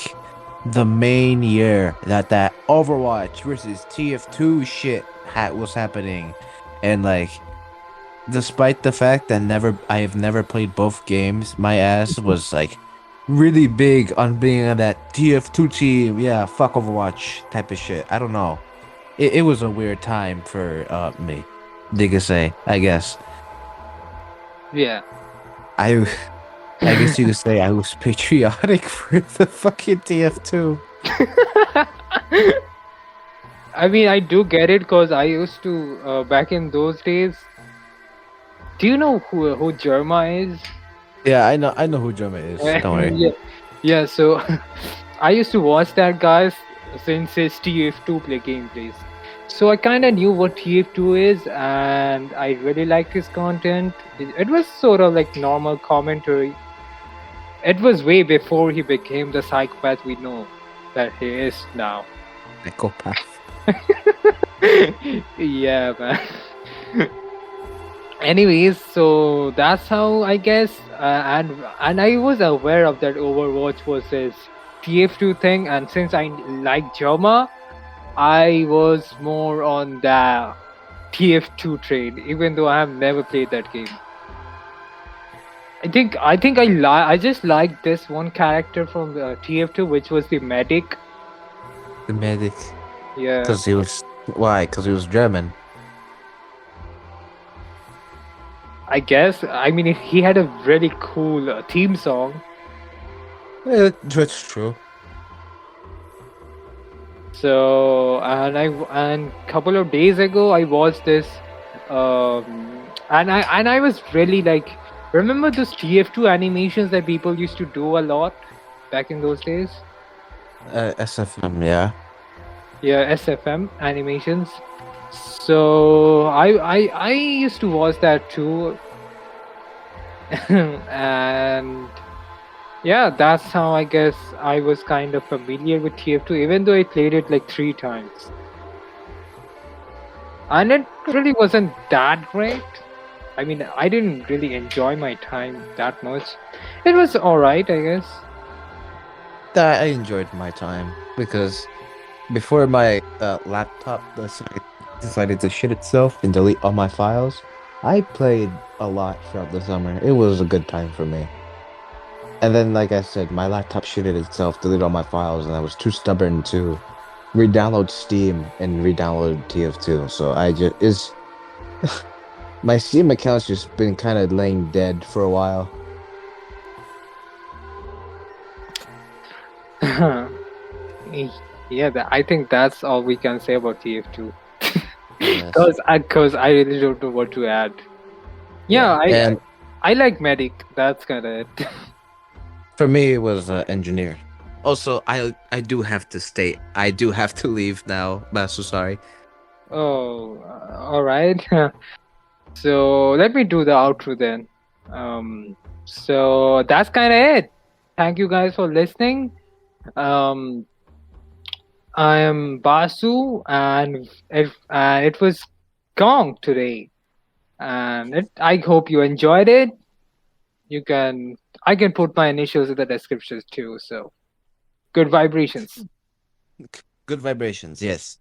the main year that Overwatch versus TF2 shit was happening. And like despite the fact that I have never played both games, my ass was like really big on being on that TF2 team. Yeah, fuck Overwatch type of shit. I don't know. It was a weird time for me. They could say, I guess. Yeah. I I guess you could say I was patriotic for the fucking TF2. I mean, I do get it because I used to back in those days. Do you know who Jerma is? Yeah, I know who Drummer is. Don't worry. Yeah, yeah. So I used to watch that guys since his TF2 play gameplays. So I kind of knew what TF2 is, and I really liked his content. It was sort of like normal commentary. It was way before he became the psychopath we know that he is now. Psychopath. Yeah, man. Anyways, so that's how I guess, and I was aware of that Overwatch was his TF2 thing, and since I like Joma, I was more on the TF2 train, even though I have never played that game. I just like this one character from the TF2, which was the medic. The medic. Yeah, Because he was. Why? Because he was German. I guess. I mean, he had a really cool theme song. Yeah, that's true. So and couple of days ago I watched this, and I was really like, remember those TF2 animations that people used to do a lot back in those days? SFM, yeah. Yeah, SFM animations. So I used to watch that too, and yeah, that's how I guess I was kind of familiar with TF2, even though I played it like 3 times. And it really wasn't that great. I mean, I didn't really enjoy my time that much. It was alright, I guess. I enjoyed my time because before my laptop decided to shit itself and delete all my files, I played a lot throughout the summer. It was a good time for me. And then, like I said, my laptop shitted itself, deleted all my files, and I was too stubborn to re-download Steam and re-download TF2. So I just is my Steam account's just been kind of laying dead for a while. Yeah, I think that's all we can say about TF2. Yes. Cause I really don't know what to add. Yeah, And I like Medic. That's kind of it. for me, it was engineer. Also, I do have to stay. I do have to leave now. I'm so sorry. Oh, all right. So let me do the outro then. So that's kind of it. Thank you guys for listening. Um, I am Basu, and it was Gonk today, and I hope you enjoyed it. I can put my initials in the descriptions too. So good vibrations. Good vibrations. Yes.